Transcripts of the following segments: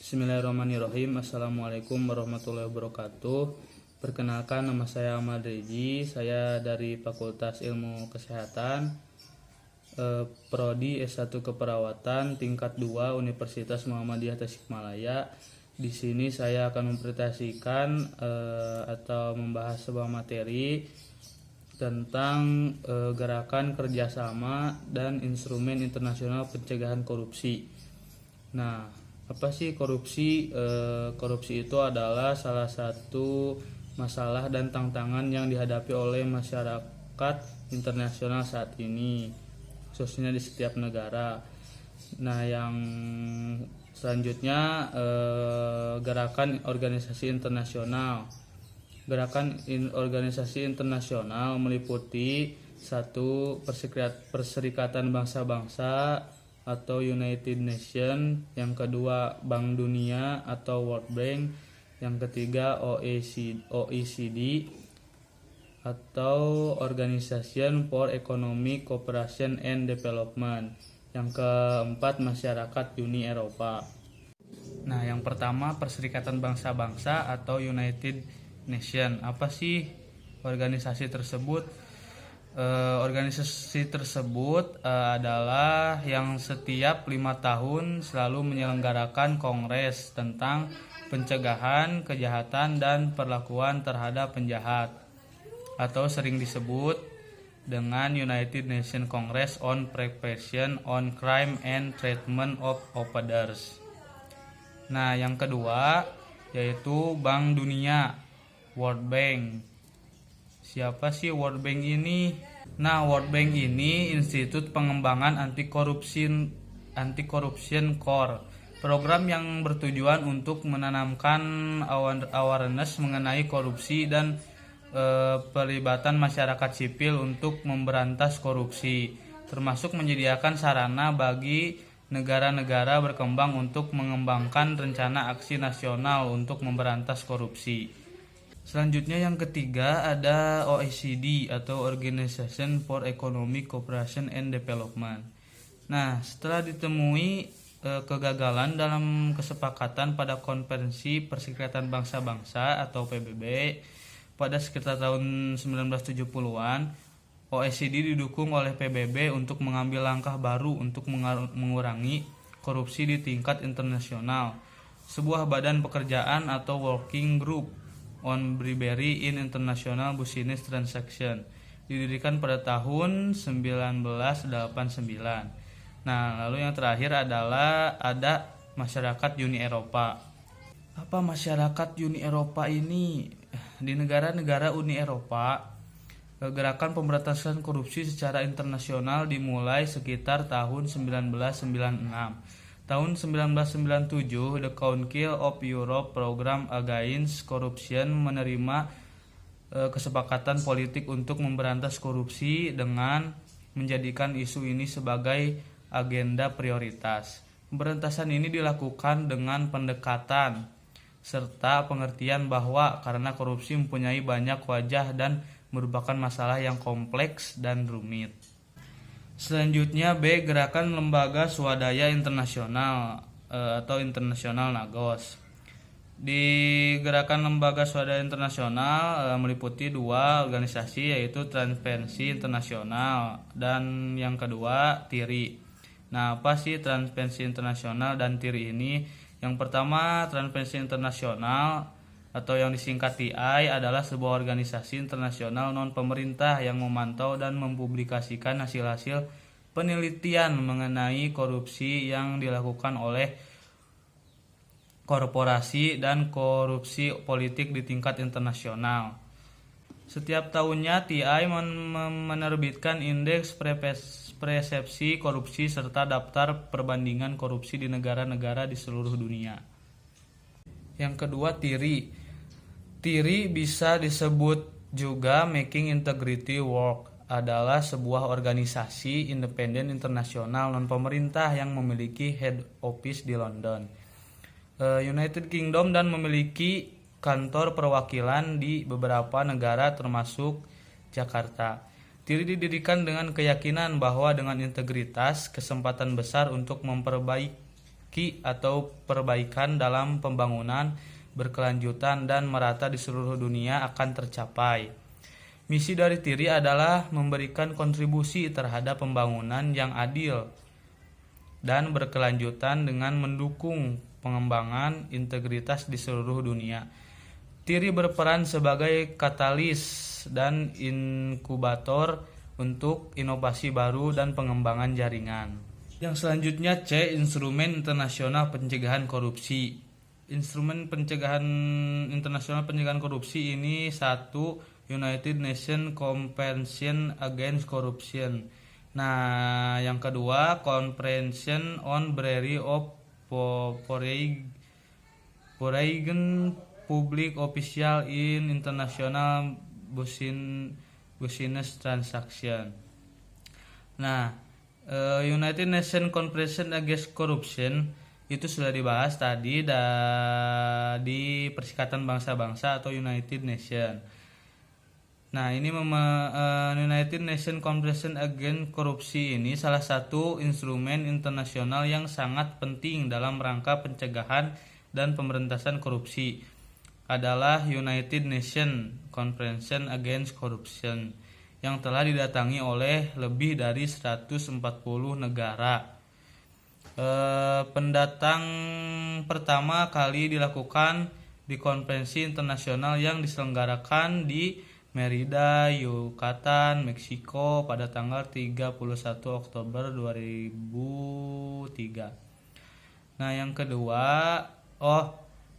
Bismillahirrahmanirrahim. Assalamualaikum warahmatullahi wabarakatuh. Perkenalkan, nama saya Ahmad Reji. Saya dari Fakultas Ilmu Kesehatan, Prodi S1 Keperawatan tingkat 2 Universitas Muhammadiyah Tasikmalaya. Di sini saya akan mempresentasikan atau membahas sebuah materi tentang gerakan kerjasama dan instrumen internasional pencegahan korupsi. Nah, apa sih korupsi? Korupsi itu adalah salah satu masalah dan tantangan yang dihadapi oleh masyarakat internasional saat ini, khususnya di setiap negara. Nah, yang selanjutnya gerakan organisasi internasional. Gerakan organisasi internasional meliputi 1. Perserikatan Bangsa-Bangsa atau United Nations, yang kedua Bank Dunia atau World Bank, yang ketiga OECD atau Organization for Economic Cooperation and Development, yang keempat masyarakat Uni Eropa. Nah, yang pertama Perserikatan Bangsa-Bangsa atau United Nation. Apa sih organisasi tersebut? Organisasi tersebut adalah yang setiap 5 tahun selalu menyelenggarakan kongres tentang pencegahan kejahatan dan perlakuan terhadap penjahat, atau sering disebut dengan United Nations Congress on Prevention on Crime and Treatment of Offenders. Nah, yang kedua yaitu Bank Dunia, World Bank. Siapa sih World Bank ini? Nah, World Bank ini Institut Pengembangan Anti Corruption Core, program yang bertujuan untuk menanamkan awareness mengenai korupsi dan pelibatan masyarakat sipil untuk memberantas korupsi, termasuk menyediakan sarana bagi negara-negara berkembang untuk mengembangkan rencana aksi nasional untuk memberantas korupsi. Selanjutnya yang ketiga ada OECD atau Organization for Economic Cooperation and Development. Nah, setelah ditemui kegagalan dalam kesepakatan pada Konferensi Perserikatan Bangsa-Bangsa atau PBB pada sekitar tahun 1970-an, OECD didukung oleh PBB untuk mengambil langkah baru untuk mengurangi korupsi di tingkat internasional. Sebuah badan pekerjaan atau working group on bribery in international business transaction didirikan pada tahun 1989. Nah, lalu yang terakhir adalah ada masyarakat Uni Eropa. Apa masyarakat Uni Eropa ini? Di negara-negara Uni Eropa, gerakan pemberantasan korupsi secara internasional dimulai sekitar tahun 1996. Tahun 1997, The Council of Europe Program Against Corruption menerima kesepakatan politik untuk memberantas korupsi dengan menjadikan isu ini sebagai agenda prioritas. Pemberantasan ini dilakukan dengan pendekatan serta pengertian bahwa karena korupsi mempunyai banyak wajah dan merupakan masalah yang kompleks dan rumit. Selanjutnya B. Gerakan Lembaga Swadaya Internasional atau Internasional Nagos. Di Gerakan Lembaga Swadaya Internasional meliputi 2 organisasi, yaitu Transparency International dan yang kedua TIRI. Nah, apa sih Transparency International dan TIRI ini? Yang pertama, Transparency International atau yang disingkat TI adalah sebuah organisasi internasional non-pemerintah yang memantau dan mempublikasikan hasil-hasil penelitian mengenai korupsi yang dilakukan oleh korporasi dan korupsi politik di tingkat internasional. Setiap tahunnya TI menerbitkan indeks persepsi korupsi serta daftar perbandingan korupsi di negara-negara di seluruh dunia. Yang kedua TIRI. TIRI bisa disebut juga Making Integrity Work, adalah sebuah organisasi independen internasional non-pemerintah yang memiliki head office di London, United Kingdom, dan memiliki kantor perwakilan di beberapa negara termasuk Jakarta. TIRI didirikan dengan keyakinan bahwa dengan integritas, kesempatan besar untuk memperbaiki atau perbaikan dalam pembangunan berkelanjutan dan merata di seluruh dunia akan tercapai. Misi dari TIRI adalah memberikan kontribusi terhadap pembangunan yang adil dan berkelanjutan dengan mendukung pengembangan integritas di seluruh dunia. TIRI berperan sebagai katalis dan inkubator untuk inovasi baru dan pengembangan jaringan. Yang selanjutnya C. Instrumen Internasional Pencegahan Korupsi. Instrumen pencegahan internasional pencegahan korupsi ini satu, United Nations Convention Against Corruption. Nah, yang kedua, Convention on Bribery of Foreign Public Official in International Business Transaction. Nah, United Nations Convention Against Corruption itu sudah dibahas tadi di Perserikatan Bangsa-Bangsa atau United Nations. Nah, ini United Nations Convention Against Korupsi ini salah satu instrumen internasional yang sangat penting dalam rangka pencegahan dan pemberantasan korupsi. Adalah United Nations Convention Against Corruption yang telah didatangi oleh lebih dari 140 negara. Pendatang pertama kali dilakukan di konvensi internasional yang diselenggarakan di Merida, Yucatan, Meksiko pada tanggal 31 Oktober 2003. Nah, yang kedua,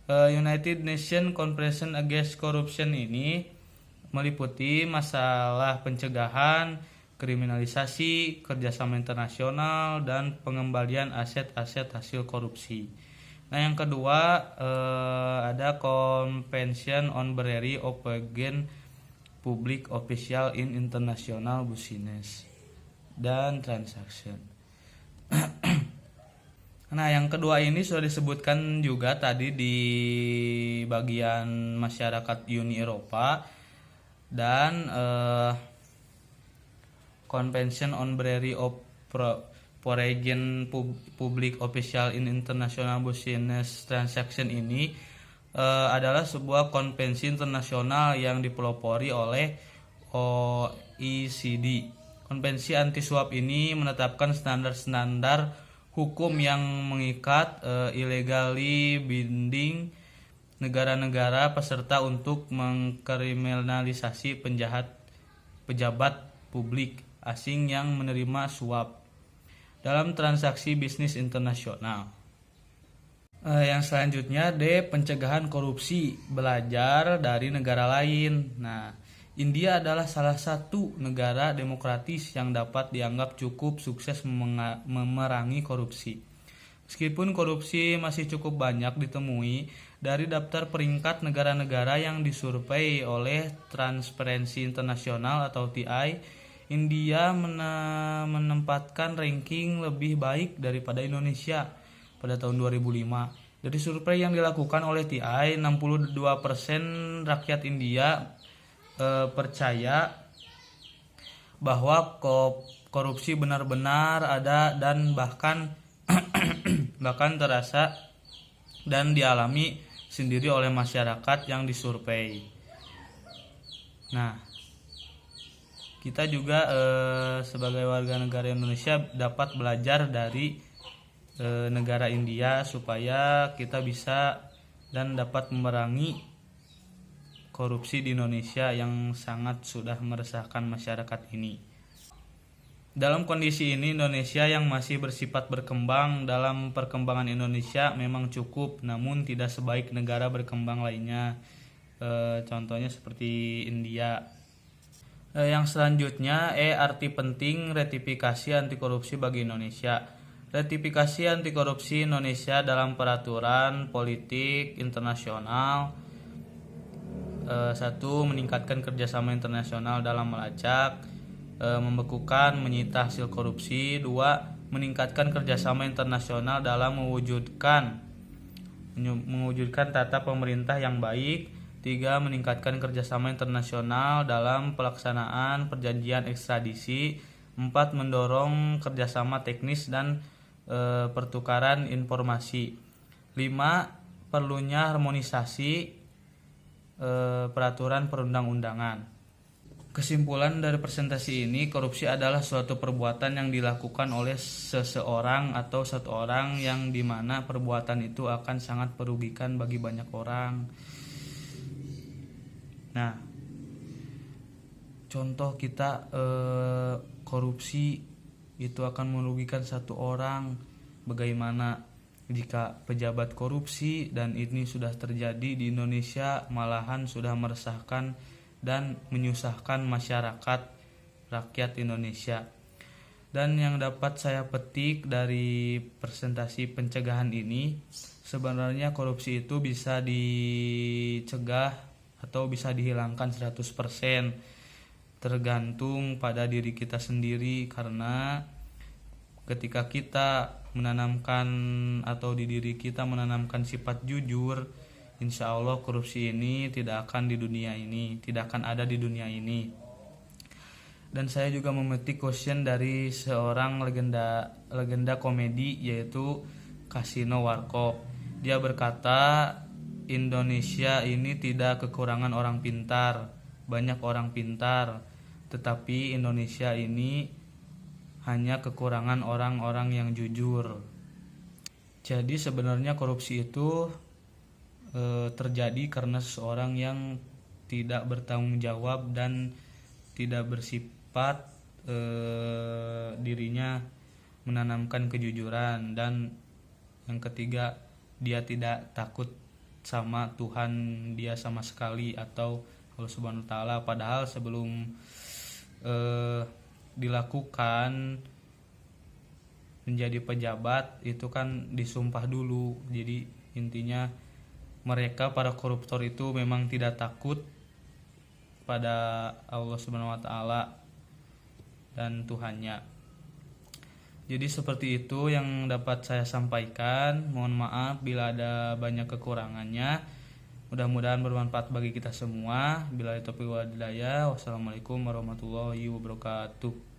United Nations Convention Against Corruption ini meliputi masalah pencegahan, kriminalisasi, kerjasama internasional, dan pengembalian aset-aset hasil korupsi. Nah, yang kedua ada Convention on Bribery of Foreign Public Official in International Business dan Transaction. Nah, yang kedua ini sudah disebutkan juga tadi di bagian masyarakat Uni Eropa dan Convention on Bribery of Foreign Public Official in International Business Transaction ini adalah sebuah konvensi internasional yang dipelopori oleh OECD. Konvensi anti suap ini menetapkan standar-standar hukum yang mengikat illegally binding negara-negara peserta untuk mengkriminalisasi pejabat publik asing yang menerima suap dalam transaksi bisnis internasional. Yang selanjutnya D. Pencegahan korupsi, belajar dari negara lain. Nah, India adalah salah satu negara demokratis yang dapat dianggap cukup sukses memerangi korupsi. Meskipun korupsi masih cukup banyak ditemui, dari daftar peringkat negara-negara yang disurvei oleh Transparency International atau TI, India menempatkan ranking lebih baik daripada Indonesia pada tahun 2005. Dari survei yang dilakukan oleh TI, 62% rakyat India percaya bahwa korupsi benar-benar ada dan bahkan terasa dan dialami sendiri oleh masyarakat yang disurvei. Nah, kita juga sebagai warga negara Indonesia dapat belajar dari negara India supaya kita bisa dan dapat memerangi korupsi di Indonesia yang sangat sudah meresahkan masyarakat ini. Dalam kondisi ini, Indonesia yang masih bersifat berkembang, dalam perkembangan Indonesia memang cukup, namun tidak sebaik negara berkembang lainnya. Contohnya seperti India. Yang selanjutnya, arti penting ratifikasi anti korupsi bagi Indonesia. Ratifikasi anti korupsi Indonesia dalam peraturan politik internasional. 1. Meningkatkan kerjasama internasional dalam melacak, membekukan, menyita hasil korupsi. 2. Meningkatkan kerjasama internasional dalam mewujudkan tata pemerintah yang baik. 3. Meningkatkan kerjasama internasional dalam pelaksanaan perjanjian ekstradisi. 4. Mendorong kerjasama teknis dan pertukaran informasi. 5. Perlunya harmonisasi peraturan perundang-undangan. Kesimpulan dari presentasi ini, korupsi adalah suatu perbuatan yang dilakukan oleh seseorang atau satu orang yang dimana perbuatan itu akan sangat merugikan bagi banyak orang. Nah, contoh kita korupsi itu akan merugikan satu orang. Bagaimana jika pejabat korupsi dan ini sudah terjadi di Indonesia, malahan sudah meresahkan dan menyusahkan masyarakat rakyat Indonesia. Dan yang dapat saya petik dari presentasi pencegahan ini, sebenarnya korupsi itu bisa dicegah atau bisa dihilangkan 100%, tergantung pada diri kita sendiri. Karena ketika kita menanamkan atau di diri kita menanamkan sifat jujur, insya Allah korupsi ini tidak akan ada di dunia ini. Dan saya juga memetik quotation dari seorang legenda komedi, yaitu Kasino Warkop. Dia berkata, Indonesia ini tidak kekurangan orang pintar, banyak orang pintar, tetapi Indonesia ini hanya kekurangan orang-orang yang jujur. Jadi sebenarnya korupsi itu terjadi karena seseorang yang tidak bertanggung jawab dan tidak bersifat dirinya menanamkan kejujuran. Dan yang ketiga, dia tidak takut sama Tuhan dia sama sekali atau Allah Subhanahu wa taala. Padahal sebelum dilakukan menjadi pejabat itu kan disumpah dulu. Jadi intinya mereka para koruptor itu memang tidak takut pada Allah Subhanahu wa taala dan Tuhannya. Jadi seperti itu yang dapat saya sampaikan. Mohon maaf bila ada banyak kekurangannya. Mudah-mudahan bermanfaat bagi kita semua. Billahi taufiq wal hidayah. Wassalamualaikum warahmatullahi wabarakatuh.